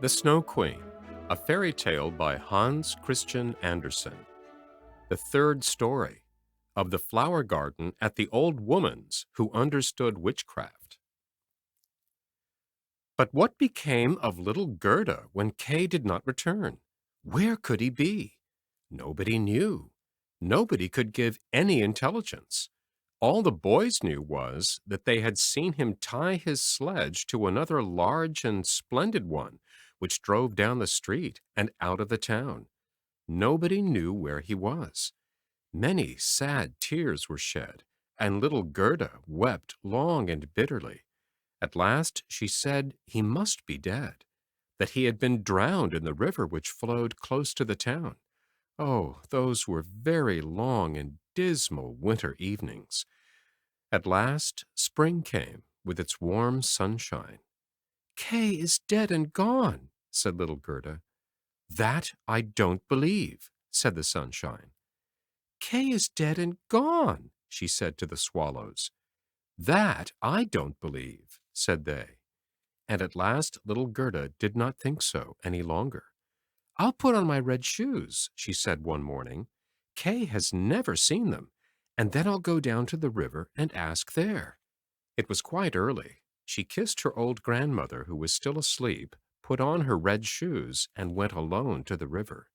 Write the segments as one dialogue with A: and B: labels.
A: The Snow Queen, a fairy tale by Hans Christian Andersen. The third story of the flower garden at the old woman's who understood witchcraft. But what became of little Gerda when Kay did not return? Where could he be? Nobody knew. Nobody could give any intelligence. All the boys knew was that they had seen him tie his sledge to another large and splendid one, which drove down the street and out of the town. Nobody knew where he was. Many sad tears were shed, and little Gerda wept long and bitterly. At last she said he must be dead, that he had been drowned in the river which flowed close to the town. Oh, those were very long and dismal winter evenings. At last spring came with its warm sunshine. Kay is dead and gone, said little Gerda. That I don't believe, said the sunshine. Kay is dead and gone, she said to the swallows. That I don't believe, said they. And at last little Gerda did not think so any longer. I'll put on my red shoes, she said one morning. Kay has never seen them, and then I'll go down to the river and ask there. It was quite early. She kissed her old grandmother, who was still asleep, put on her red shoes, and went alone to the river.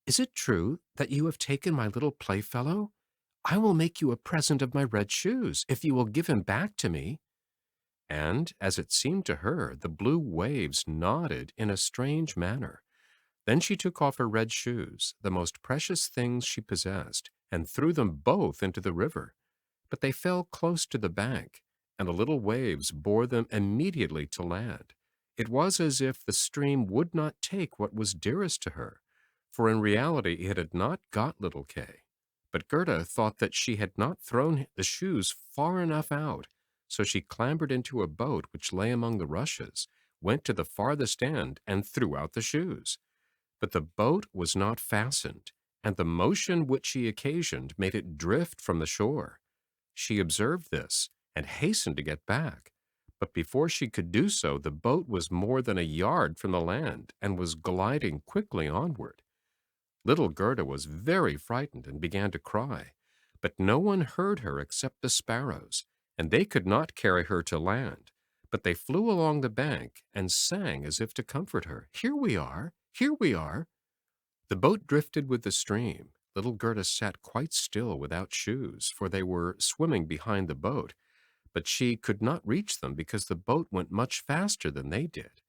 A: Is it true that you have taken my little playfellow? I will make you a present of my red shoes if you will give him back to me. And, as it seemed to her, the blue waves nodded in a strange manner. Then she took off her red shoes, the most precious things she possessed, and threw them both into the river. But they fell close to the bank, and the little waves bore them immediately to land. It was as if the stream would not take what was dearest to her, for in reality it had not got little Kay. But Gerda thought that she had not thrown the shoes far enough out, so she clambered into a boat which lay among the rushes, went to the farthest end, and threw out the shoes. But the boat was not fastened, and the motion which she occasioned made it drift from the shore. She observed this, and hastened to get back. But before she could do so, the boat was more than a yard from the land, and was gliding quickly onward. Little Gerda was very frightened and began to cry, but no one heard her except the sparrows, and they could not carry her to land. But they flew along the bank and sang as if to comfort her. Here we are! Here we are! The boat drifted with the stream. Little Gerda sat quite still without shoes, for they were swimming behind the boat, but she could not reach them because the boat went much faster than they did.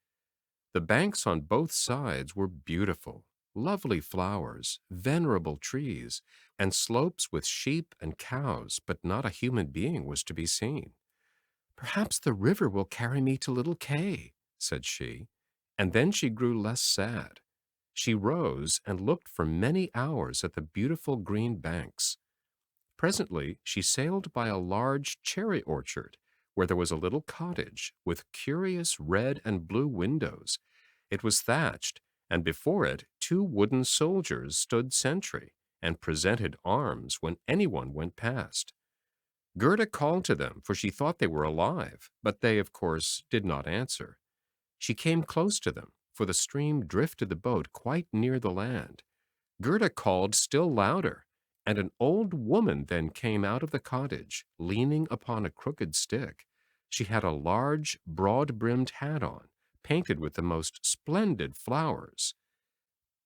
A: The banks on both sides were beautiful, lovely flowers, venerable trees, and slopes with sheep and cows, but not a human being was to be seen. Perhaps the river will carry me to little Kay, said she, and then she grew less sad. She rose and looked for many hours at the beautiful green banks. Presently she sailed by a large cherry orchard, where there was a little cottage with curious red and blue windows. It was thatched, and before it 2 wooden soldiers stood sentry, and presented arms when anyone went past. Gerda called to them, for she thought they were alive, but they, of course, did not answer. She came close to them, for the stream drifted the boat quite near the land. Gerda called still louder, and an old woman then came out of the cottage, leaning upon a crooked stick. She had a large, broad-brimmed hat on, painted with the most splendid flowers.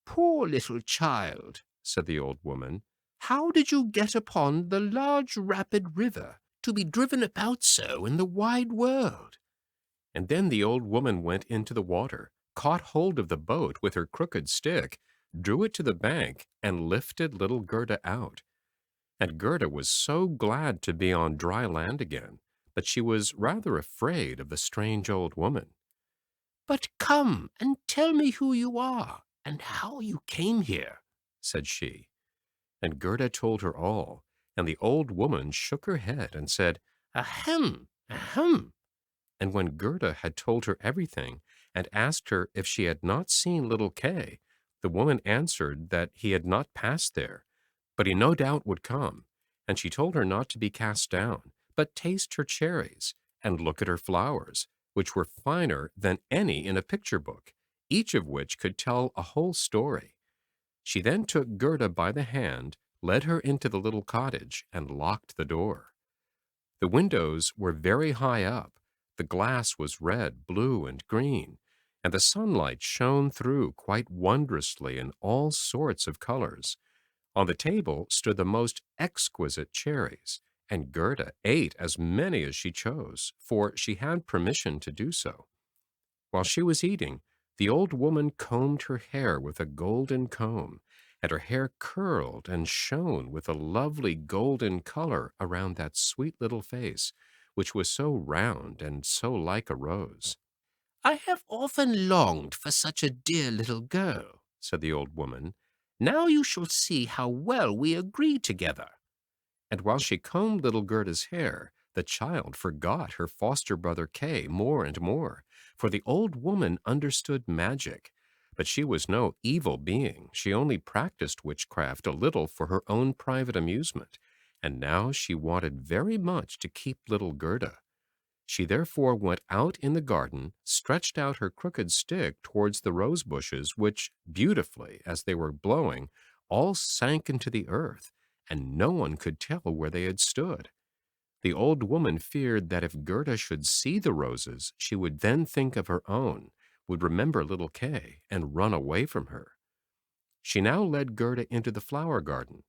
A: Poor little child, said the old woman, how did you get upon the large rapid river to be driven about so in the wide world? And then the old woman went into the water, caught hold of the boat with her crooked stick, drew it to the bank, and lifted little Gerda out. And Gerda was so glad to be on dry land again, but she was rather afraid of the strange old woman. But come and tell me who you are, and how you came here, said she. And Gerda told her all, and the old woman shook her head and said, Ahem, ahem. And when Gerda had told her everything, and asked her if she had not seen little Kay, the woman answered that he had not passed there, but he no doubt would come, and she told her not to be cast down, but taste her cherries, and look at her flowers, which were finer than any in a picture book, each of which could tell a whole story. She then took Gerda by the hand, led her into the little cottage, and locked the door. The windows were very high up, the glass was red, blue, and green, and the sunlight shone through quite wondrously in all sorts of colors. On the table stood the most exquisite cherries, and Gerda ate as many as she chose, for she had permission to do so. While she was eating, the old woman combed her hair with a golden comb, and her hair curled and shone with a lovely golden color around that sweet little face, which was so round and so like a rose. "I have often longed for such a dear little girl," said the old woman. "Now you shall see how well we agree together." And while she combed little Gerda's hair, the child forgot her foster brother Kay more and more, for the old woman understood magic. But she was no evil being. She only practiced witchcraft a little for her own private amusement, and now she wanted very much to keep little Gerda. She therefore went out in the garden, stretched out her crooked stick towards the rose bushes, which, beautifully as they were blowing, all sank into the earth, and no one could tell where they had stood. The old woman feared that if Gerda should see the roses, she would then think of her own, would remember little Kay, and run away from her. She now led Gerda into the flower garden.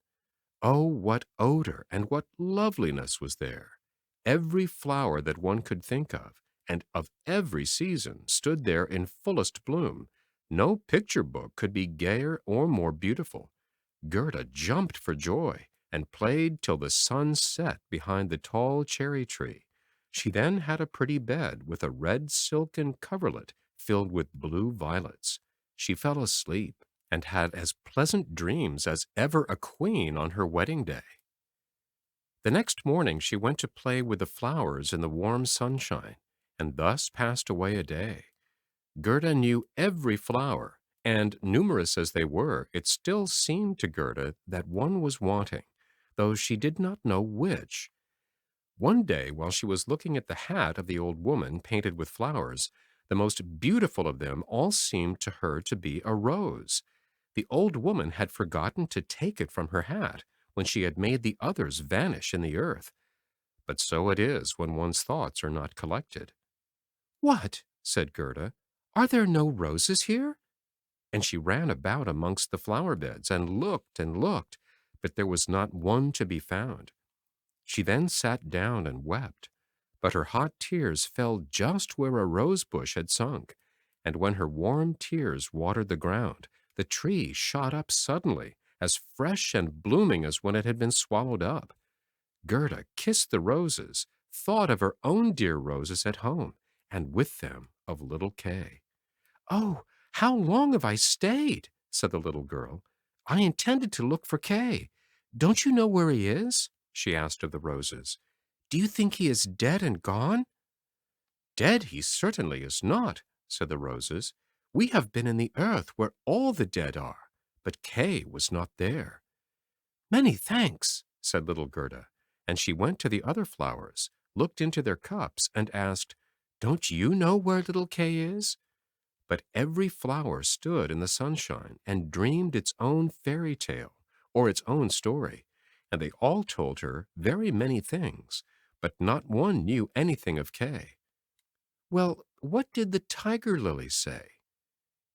A: Oh, what odor and what loveliness was there! Every flower that one could think of, and of every season, stood there in fullest bloom. No picture book could be gayer or more beautiful. Gerda jumped for joy, and played till the sun set behind the tall cherry tree. She then had a pretty bed with a red silken coverlet filled with blue violets. She fell asleep, and had as pleasant dreams as ever a queen on her wedding day. The next morning she went to play with the flowers in the warm sunshine, and thus passed away a day. Gerda knew every flower, and numerous as they were, it still seemed to Gerda that one was wanting, though she did not know which. One day, while she was looking at the hat of the old woman painted with flowers, the most beautiful of them all seemed to her to be a rose. The old woman had forgotten to take it from her hat when she had made the others vanish in the earth. But so it is when one's thoughts are not collected. "What?" said Gerda. "Are there no roses here?" And she ran about amongst the flower beds and looked, but there was not one to be found. She then sat down and wept, but her hot tears fell just where a rose bush had sunk, and when her warm tears watered the ground, the tree shot up suddenly, as fresh and blooming as when it had been swallowed up. Gerda kissed the roses, thought of her own dear roses at home, and with them of little Kay. "Oh, how long have I stayed?" said the little girl. "I intended to look for Kay. Don't you know where he is?" she asked of the roses. "Do you think he is dead and gone?" "Dead he certainly is not," said the roses. "We have been in the earth where all the dead are, but Kay was not there." "Many thanks," said little Gerda, and she went to the other flowers, looked into their cups, and asked, "Don't you know where little Kay is?" But every flower stood in the sunshine and dreamed its own fairy tale or its own story, and they all told her very many things, but not one knew anything of Kay. Well, what did the tiger lily say?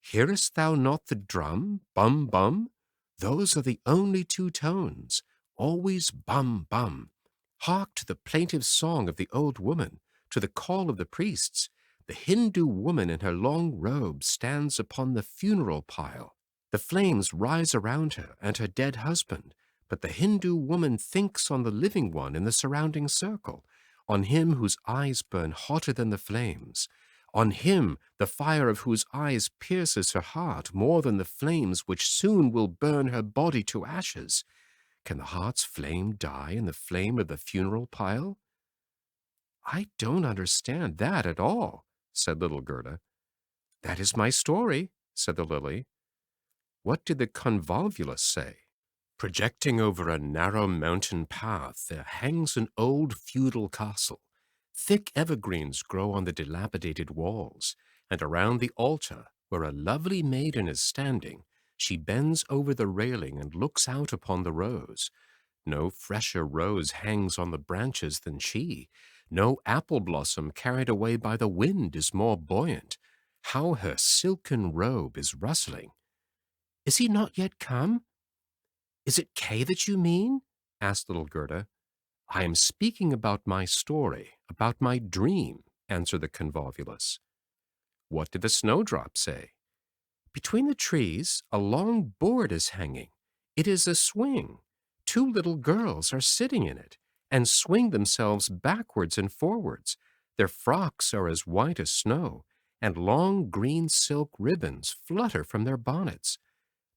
A: "Hearest thou not the drum, bum, bum? Those are the only two tones, always bum, bum. Hark to the plaintive song of the old woman, to the call of the priests. The Hindu woman in her long robe stands upon the funeral pile. The flames rise around her and her dead husband, but the Hindu woman thinks on the living one in the surrounding circle, on him whose eyes burn hotter than the flames, on him the fire of whose eyes pierces her heart more than the flames which soon will burn her body to ashes. Can the heart's flame die in the flame of the funeral pile?" "I don't understand that at all," said little Gerda. "That is my story," said the lily. "What did the convolvulus say?" "Projecting over a narrow mountain path, there hangs an old feudal castle. Thick evergreens grow on the dilapidated walls, and around the altar, where a lovely maiden is standing, she bends over the railing and looks out upon the rose. No fresher rose hangs on the branches than she. No apple blossom carried away by the wind is more buoyant. How her silken robe is rustling! Is he not yet come? Is it Kay that you mean? Asked little Gerda. I am speaking about my story, about my dream, answered the convolvulus. What did the snowdrop say? Between the trees, a long board is hanging. It is a swing. Two little girls are sitting in it and swing themselves backwards and forwards. Their frocks are as white as snow, and long green silk ribbons flutter from their bonnets.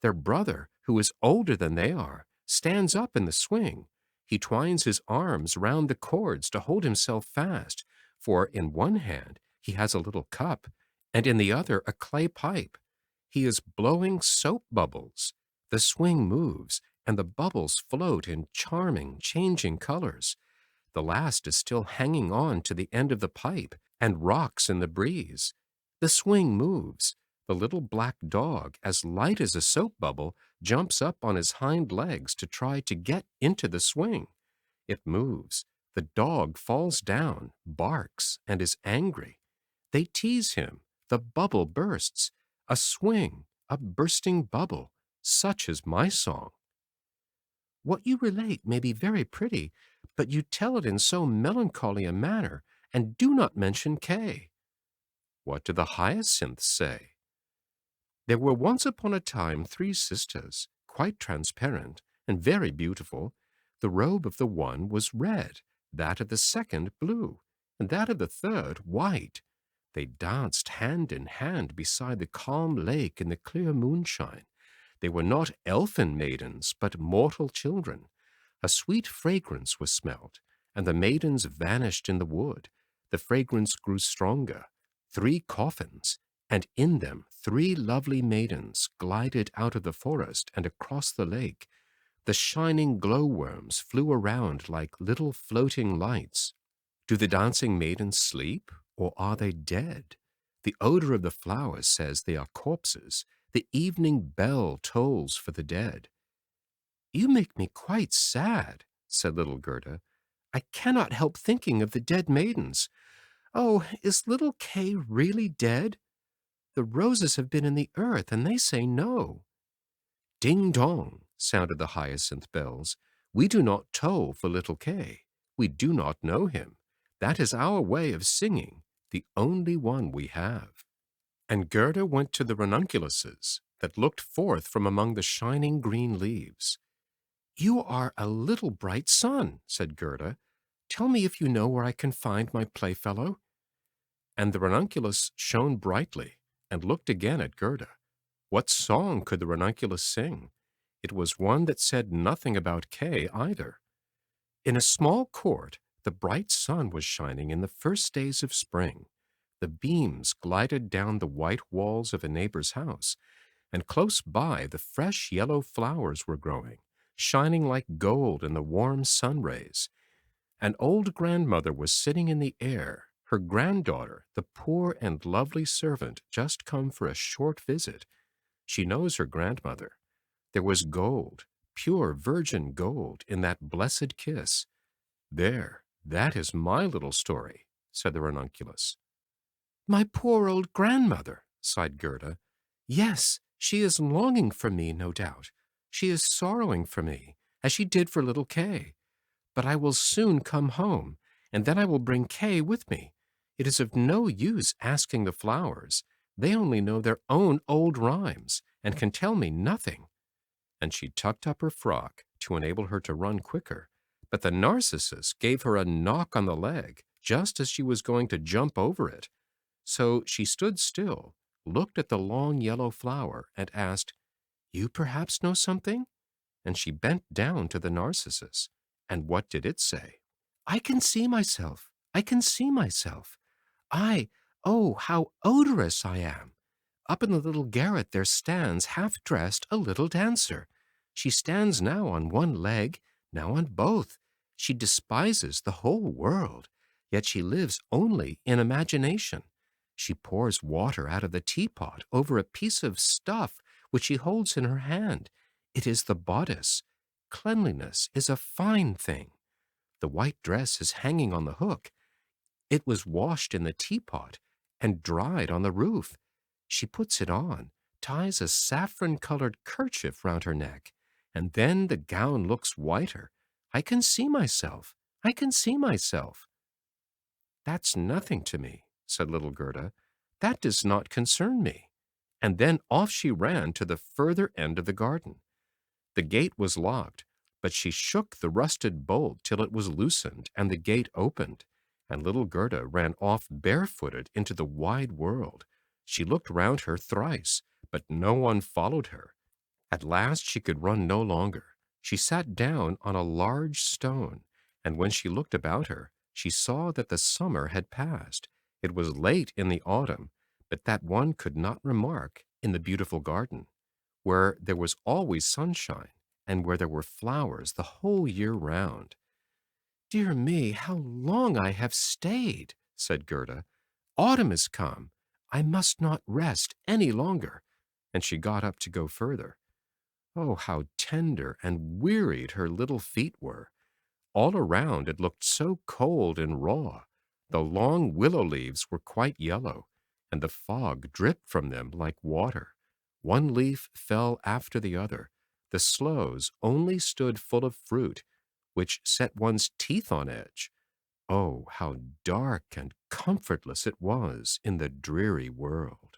A: Their brother, who is older than they are, stands up in the swing. He twines his arms round the cords to hold himself fast, for in one hand he has a little cup, and in the other a clay pipe. He is blowing soap bubbles. The swing moves, and the bubbles float in charming, changing colors. The last is still hanging on to the end of the pipe and rocks in the breeze. The swing moves. The little black dog, as light as a soap bubble, jumps up on his hind legs to try to get into the swing. It moves. The dog falls down, barks, and is angry. They tease him. The bubble bursts. A swing, a bursting bubble. Such is my song. What you relate may be very pretty, but you tell it in so melancholy a manner, and do not mention Kay. What do the hyacinths say? There were once upon a time 3 sisters, quite transparent and very beautiful. The robe of the one was red, that of the second blue, and that of the third white. They danced hand in hand beside the calm lake in the clear moonshine. They were not elfin maidens, but mortal children. A sweet fragrance was smelt, and the maidens vanished in the wood. The fragrance grew stronger. 3 coffins, and in them 3 lovely maidens glided out of the forest and across the lake. The shining glowworms flew around like little floating lights. Do the dancing maidens sleep, or are they dead? The odor of the flowers says they are corpses. The evening bell tolls for the dead. You make me quite sad, said little Gerda. I cannot help thinking of the dead maidens. Oh, is little Kay really dead? The roses have been in the earth, and they say no. Ding dong, sounded the hyacinth bells. We do not toll for little Kay. We do not know him. That is our way of singing, the only one we have. And Gerda went to the ranunculuses that looked forth from among the shining green leaves. You are a little bright sun, said Gerda. Tell me if you know where I can find my playfellow. And the ranunculus shone brightly and looked again at Gerda. What song could the ranunculus sing? It was one that said nothing about Kay either. In a small court, the bright sun was shining in the first days of spring. The beams glided down the white walls of a neighbor's house, and close by the fresh yellow flowers were growing, shining like gold in the warm sun rays. An old grandmother was sitting in the air, her granddaughter, the poor and lovely servant, just come for a short visit. She knows her grandmother. There was gold, pure virgin gold, in that blessed kiss. There, that is my little story, said the ranunculus. My poor old grandmother, sighed Gerda. Yes, she is longing for me, no doubt. She is sorrowing for me, as she did for little Kay. But I will soon come home, and then I will bring Kay with me. It is of no use asking the flowers. They only know their own old rhymes, and can tell me nothing. And she tucked up her frock to enable her to run quicker, but the narcissus gave her a knock on the leg just as she was going to jump over it. So she stood still, looked at the long yellow flower, and asked, You perhaps know something? And she bent down to the narcissus. And what did it say? I can see myself. I can see myself. Oh, how odorous I am. Up in the little garret there stands, half-dressed, a little dancer. She stands now on one leg, now on both. She despises the whole world. yet she lives only in imagination. She pours water out of the teapot over a piece of stuff which she holds in her hand. It is the bodice. Cleanliness is a fine thing. The white dress is hanging on the hook. It was washed in the teapot and dried on the roof. She puts it on, ties a saffron-colored kerchief round her neck, and then the gown looks whiter. I can see myself. I can see myself. That's nothing to me, said little Gerda. That does not concern me. And then off she ran to the further end of the garden. The gate was locked, but she shook the rusted bolt till it was loosened, and the gate opened, and little Gerda ran off barefooted into the wide world. She looked round her thrice, but no one followed her. At last she could run no longer. She sat down on a large stone, and when she looked about her, she saw that the summer had passed. It was late in the autumn, but that one could not remark in the beautiful garden, where there was always sunshine, and where there were flowers the whole year round. "Dear me, how long I have stayed," said Gerda. "Autumn is come. I must not rest any longer." And she got up to go further. Oh, how tender and wearied her little feet were! All around it looked so cold and raw. The long willow leaves were quite yellow, and the fog dripped from them like water. One leaf fell after the other. The sloes only stood full of fruit, which set one's teeth on edge. Oh, how dark and comfortless it was in the dreary world!